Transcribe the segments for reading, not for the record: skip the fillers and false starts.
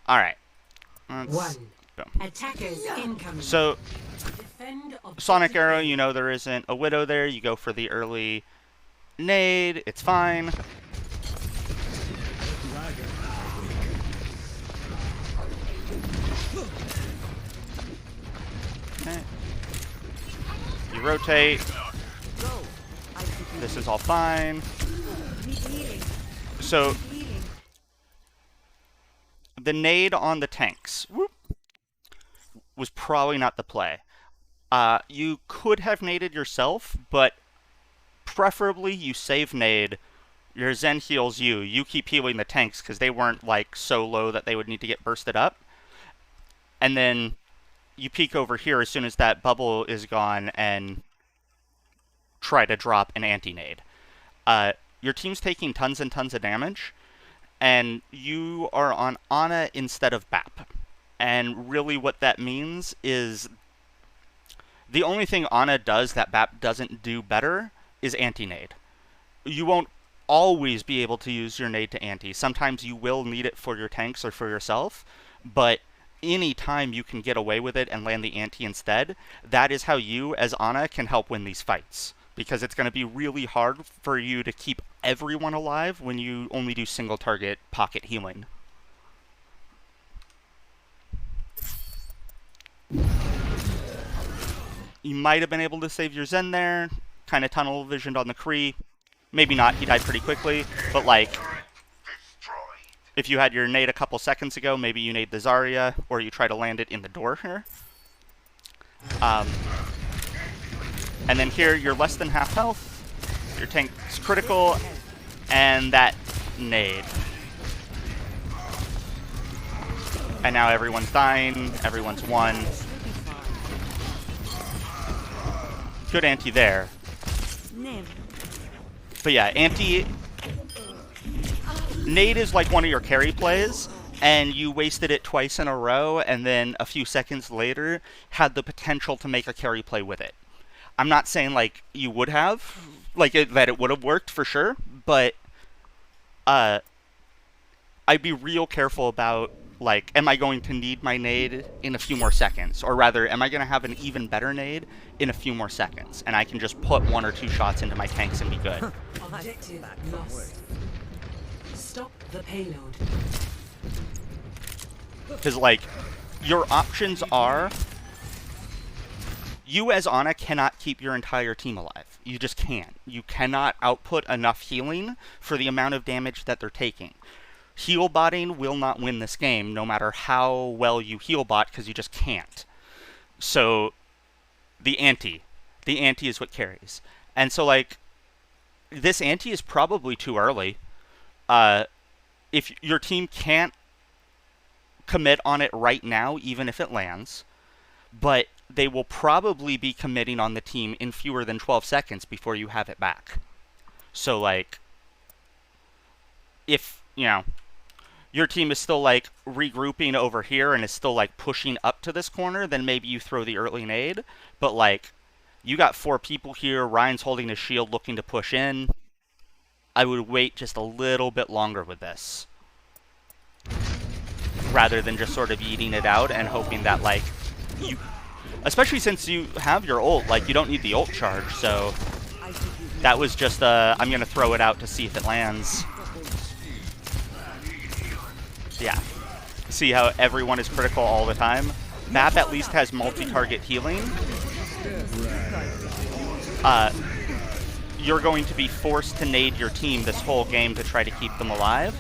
Alright. Attackers incoming. So, Defend Sonic objective Arrow, A. you know there isn't a Widow there. You go for the early nade. It's fine. Okay. You rotate. This is all fine. So, the nade on the tanks was probably not the play. You could have naded yourself, but preferably you save nade. Your Zen heals you. You keep healing the tanks because they weren't like so low that they would need to get bursted up. And then you peek over here as soon as that bubble is gone and try to drop an anti-nade. Your team's taking tons and tons of damage, and you are on Ana instead of BAP. And really what that means is the only thing Ana does that BAP doesn't do better is anti-nade. You won't always be able to use your nade to anti. Sometimes you will need it for your tanks or for yourself, but any time you can get away with it and land the anti instead, that is how you, as Ana, can help win these fights. Because it's going to be really hard for you to keep everyone alive when you only do single target pocket healing. You might have been able to save your Zen there, kind of tunnel visioned on the Kree. Maybe not, he died pretty quickly, but like, if you had your nade a couple seconds ago, maybe you nade the Zarya, or you try to land it in the door here. And then here, you're less than half health, your tank's critical, and that nade. And now everyone's dying, everyone's won. Good anti there. But yeah, anti... Nade is like one of your carry plays, and you wasted it twice in a row, and then a few seconds later had the potential to make a carry play with it. I'm not saying like you would have, like that it would have worked for sure, but I'd be real careful about like, am I going to need my nade in a few more seconds? Or rather, am I going to have an even better nade in a few more seconds? And I can just put 1 or 2 shots into my tanks and be good. Objective lost. Stop the payload. Because, like, your options are... You as Ana cannot keep your entire team alive. You just can't. You cannot output enough healing for the amount of damage that they're taking. Heal botting will not win this game, no matter how well you heal bot, because you just can't. So, the anti is what carries. And so, like, this anti is probably too early. If your team can't commit on it right now, even if it lands, but they will probably be committing on the team in fewer than 12 seconds before you have it back. So, like, if, you know, your team is still, like, regrouping over here and is still, like, pushing up to this corner, then maybe you throw the early nade. But, like, you got 4 people here, Ryan's holding his shield looking to push in. I would wait just a little bit longer with this, rather than just sort of eating it out and hoping that, like, you... Especially since you have your ult, like, you don't need the ult charge, so... That was just, I'm gonna throw it out to see if it lands. Yeah. See how everyone is critical all the time? Map at least has multi-target healing. You're going to be forced to nade your team this whole game to try to keep them alive.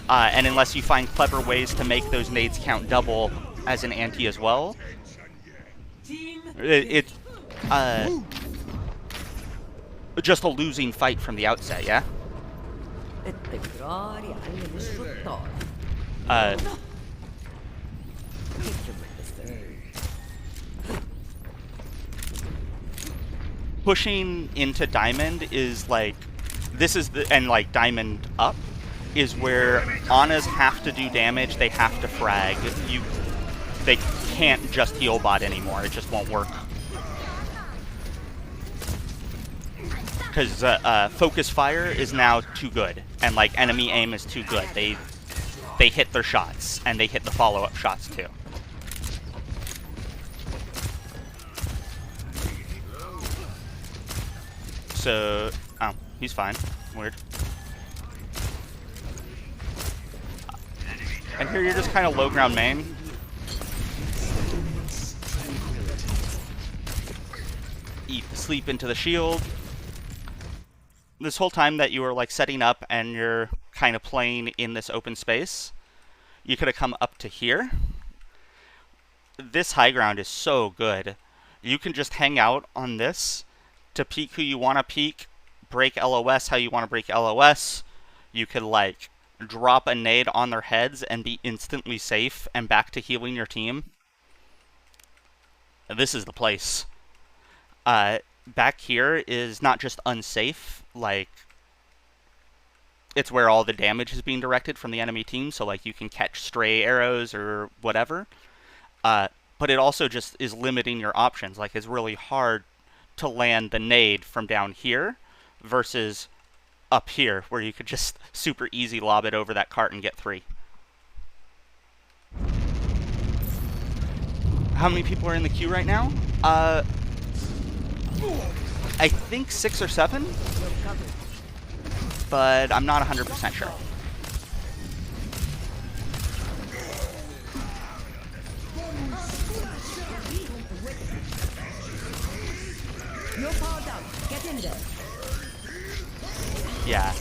And unless you find clever ways to make those nades count double as an anti as well, it's just a losing fight from the outset, yeah? Pushing into Diamond is like, this is the, and like Diamond up is where Anas have to do damage, they have to frag. They can't just heal bot anymore, it just won't work. Because Focus Fire is now too good, and like enemy aim is too good. they hit their shots, and they hit the follow-up shots too. So, oh, he's fine. Weird. And here you're just kind of low ground main. Eat the sleep into the shield. This whole time that you were like setting up and you're kind of playing in this open space, you could have come up to here. This high ground is so good. You can just hang out on this to peek who you want to peek, break LOS how you want to break LOS. You could like drop a nade on their heads and be instantly safe and back to healing your team. This is the place. Back here is not just unsafe, like, it's where all the damage is being directed from the enemy team, so like you can catch stray arrows or whatever. But it also just is limiting your options. Like, it's really hard to land the nade from down here versus up here, where you could just super easy lob it over that cart and get 3. How many people are in the queue right now? I think 6 or 7, but I'm not 100% sure. You're powered up. Get in there. Yeah.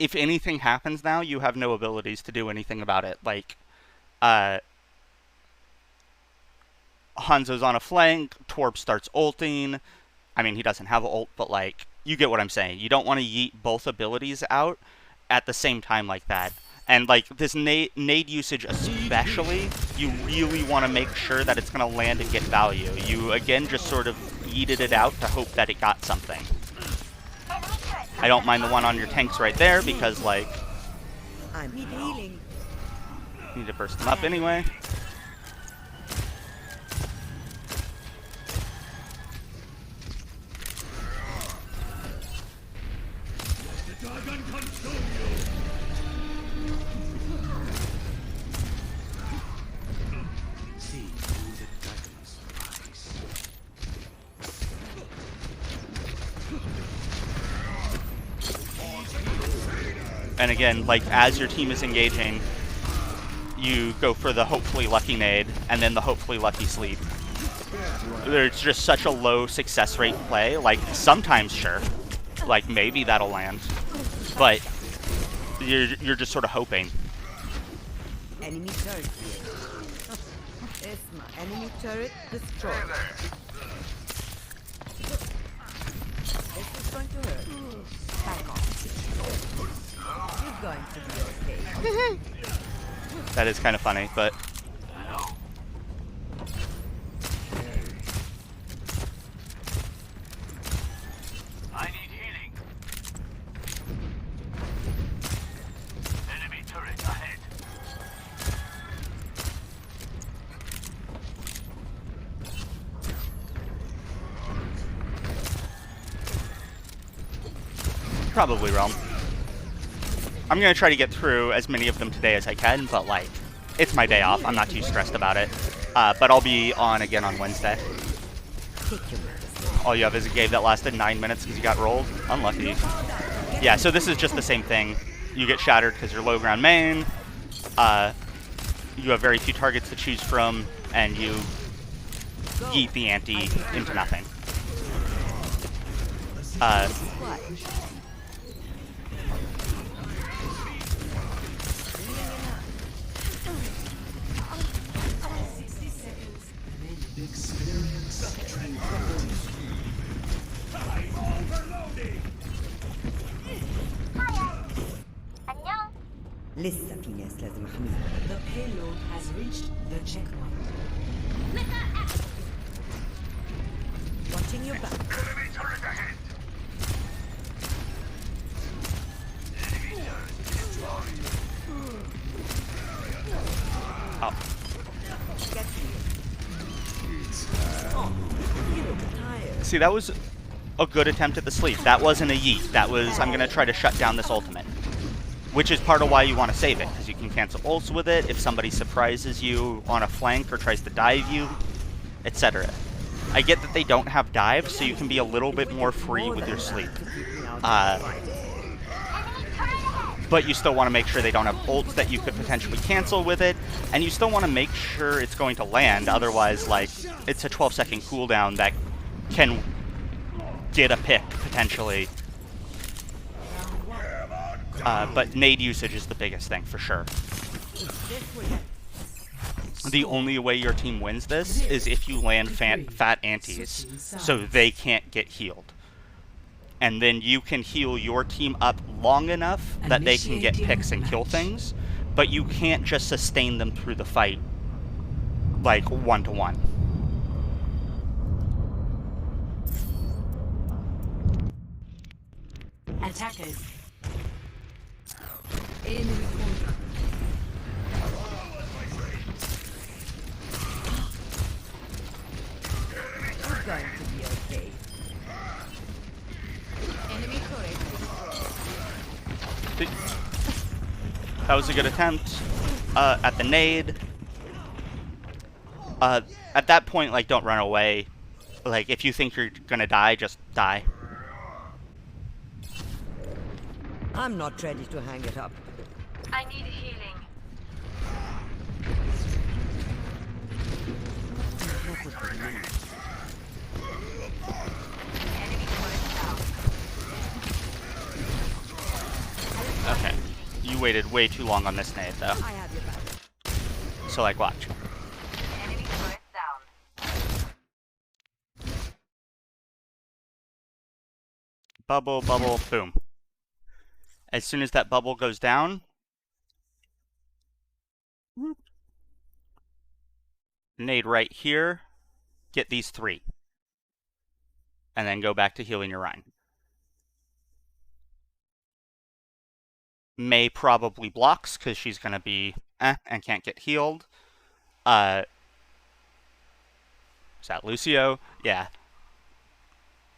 If anything happens now, you have no abilities to do anything about it. Like, Hanzo's on a flank, Torb starts ulting. I mean, he doesn't have an ult, but like, you get what I'm saying. You don't want to yeet both abilities out at the same time like that. And like, this nade usage especially, you really want to make sure that it's going to land and get value. You, again, just sort of yeeted it out to hope that it got something. I don't mind the one on your tanks right there, because like, I'm healing. need to burst them up anyway. And again, like, as your team is engaging, you go for the hopefully lucky nade, and then the hopefully lucky sleep. There's just such a low success rate play. Like, sometimes, sure, like, maybe that'll land, but you're just sort of hoping. Enemy turret here. Esma, enemy turret destroyed. This is going to hurt. Back off. You're going to be okay. That is kind of funny, but I need healing. Enemy turret ahead. probably Realm. I'm going to try to get through as many of them today as I can, but like, it's my day off. I'm not too stressed about it. But I'll be on again on Wednesday. All you have is a game that lasted 9 minutes because you got rolled. Unlucky. Yeah, so this is just the same thing. You get shattered because you're low ground main. You have very few targets to choose from, and you yeet the ante into nothing. لسه في ناس لازم احميها. The payload has reached the checkpoint. Watching your back. Enemy turret ahead. Oh. Get here. Oh, you look tired. See, that was a good attempt at the sleep. That wasn't a yeet. That was, I'm going to try to shut down this ultimate. Which is part of why you want to save it, because you can cancel ults with it if somebody surprises you on a flank or tries to dive you, etc. I get that they don't have dives, so you can be a little bit more free with your sleep. But you still want to make sure they don't have ults that you could potentially cancel with it, and you still want to make sure it's going to land, otherwise, like, it's a 12-second cooldown that can get a pick, potentially. But nade usage is the biggest thing, for sure. The only way your team wins this is if you land fat antis, so they can't get healed. And then you can heal your team up long enough that they can get picks and kill things, but you can't just sustain them through the fight, like, one-to-one. Attackers. Enemy corner. It's going to be okay. Enemy turret. That was a good attempt at the nade. At that point, like, don't run away. Like, if you think you're gonna die, just die. I'm not ready to hang it up. I need healing. Enemy turret down. Okay. You waited way too long on this nade, though. I have your back. So, like, watch. Enemy turret down. Bubble, bubble, boom. As soon as that bubble goes down, nade right here, get these 3. And then go back to healing your Rhine. May probably blocks, because she's going to be and can't get healed. Is that Lucio? Yeah.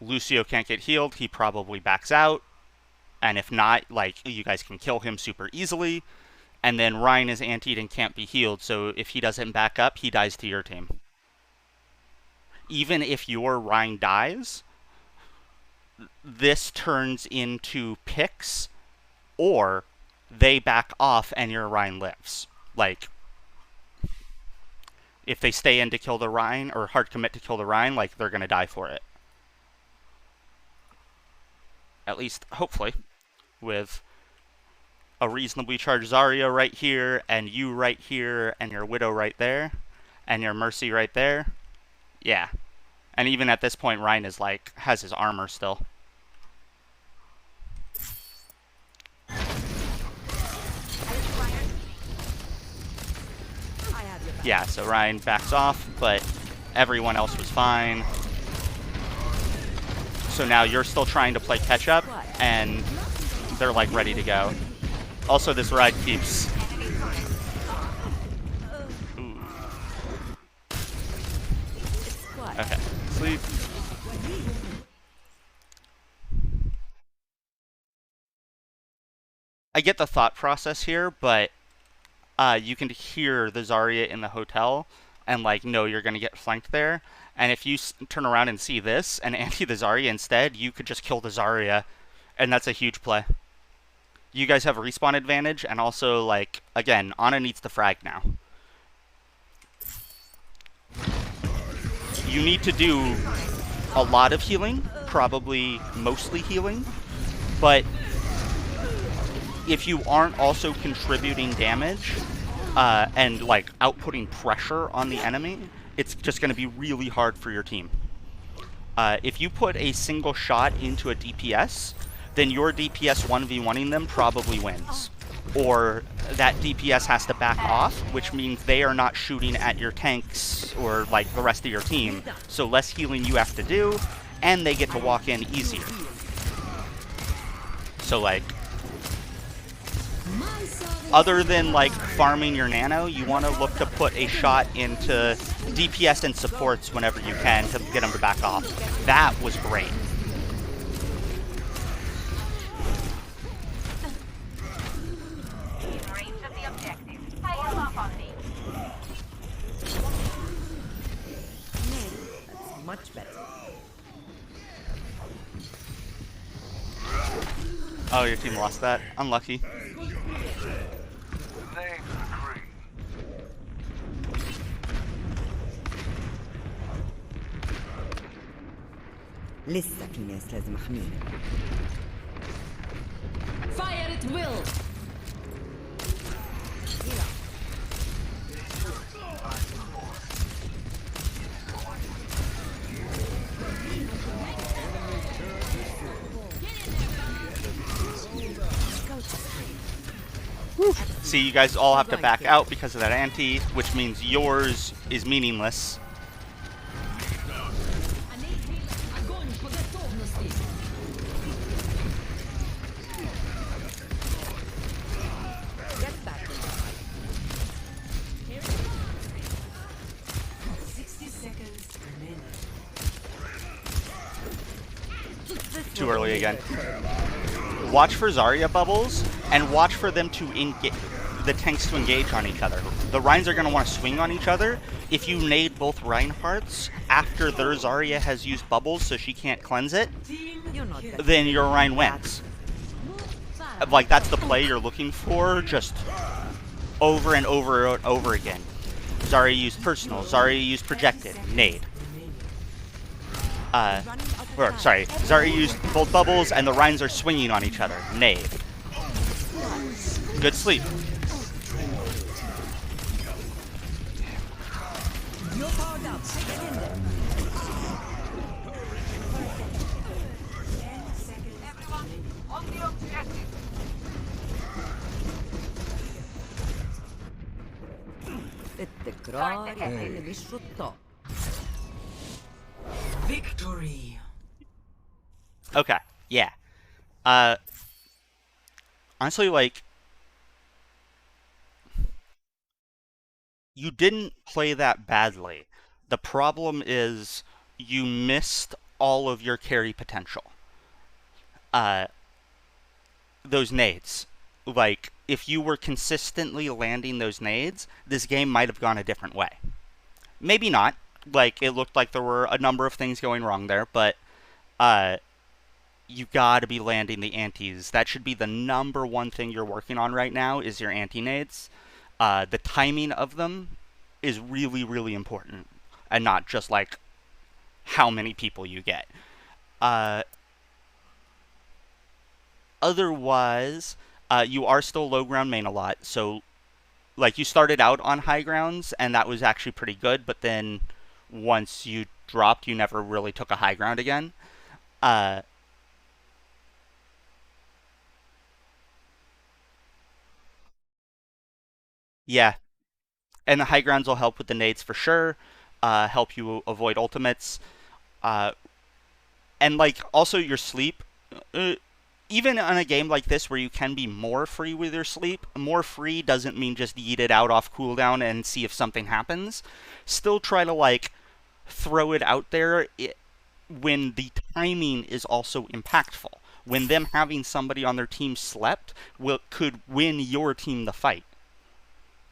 Lucio can't get healed, he probably backs out. And if not, like, you guys can kill him super easily. And then Rhine is antied and can't be healed, so if he doesn't back up, he dies to your team. Even if your Rhine dies, this turns into picks, or they back off and your Rhine lives. Like, if they stay in to kill the Rhine, or hard commit to kill the Rhine, like, they're going to die for it. At least, hopefully, with a reasonably charged Zarya right here, and you right here, and your Widow right there, and your Mercy right there. Yeah. And even at this point, Rhine is like, has his armor still. Yeah, so Rhine backs off, but everyone else was fine. So now you're still trying to play catch up, and they're like ready to go. Also, this ride keeps... Ooh. Okay, sleep. I get the thought process here, but you can hear the Zarya in the hotel and, like, know you're going to get flanked there. And if you turn around and see this and anti the Zarya instead, you could just kill the Zarya, and that's a huge play. You guys have a respawn advantage, and also, like, again, Ana needs the frag now. You need to do a lot of healing, probably mostly healing, but if you aren't also contributing damage and, like, outputting pressure on the enemy, it's just going to be really hard for your team. If you put a single shot into a DPS, then your DPS 1v1ing them probably wins. Or that DPS has to back off, which means they are not shooting at your tanks or, like, the rest of your team. So less healing you have to do, and they get to walk in easier. So, like, other than, like, farming your nano, you want to look to put a shot into DPS and supports whenever you can to get them to back off. That was great. Oh, your team lost that. Unlucky. Name decree. لسه في ناس لازم احميها. Fire at will. See, you guys all have to back out because of that anti, which means yours is meaningless. Огонь по готовности. Get back. 60 seconds remaining. Too early again. Watch for Zarya bubbles, and watch for them to engage, the tanks to engage on each other. The Rhines are going to want to swing on each other. If you nade both Reinhardts after their Zarya has used bubbles so she can't cleanse it, You're not that. then your Rhine wins. Like, that's the play you're looking for, just over and over and over again. Zarya used personal, Zarya used projected, nade. Sorry, Zarya used both bubbles and the Rhines are swinging on each other, nade. Good sleep. You're powered up. Get in there. Everyone, on the objective. التكرار يعلم الشطار. Victory. Okay, yeah. Honestly, like, you didn't play that badly. The problem is you missed all of your carry potential. Those nades. Like, if you were consistently landing those nades, this game might have gone a different way. Maybe not. Like, it looked like there were a number of things going wrong there, but you gotta be landing the antis. That should be the number one thing you're working on right now, is your anti-nades. The timing of them is really, really important, and not just, like, how many people you get. Otherwise, you are still low ground main a lot, so, like, you started out on high grounds, and that was actually pretty good, but then once you dropped, you never really took a high ground again. Yeah, and the high grounds will help with the nades for sure, help you avoid ultimates, and, like, also your sleep. Even in a game like this where you can be more free with your sleep, more free doesn't mean just yeet it out off cooldown and see if something happens. Still try to, like, throw it out there when the timing is also impactful. When them having somebody on their team slept could win your team the fight.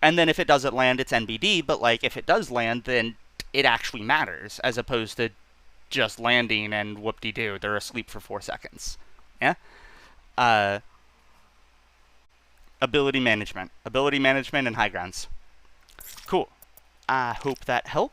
And then if it doesn't land, it's NBD, but, like, if it does land, then it actually matters, as opposed to just landing and whoop-de-doo, they're asleep for 4 seconds. Yeah? Ability management and high grounds. Cool. I hope that helps.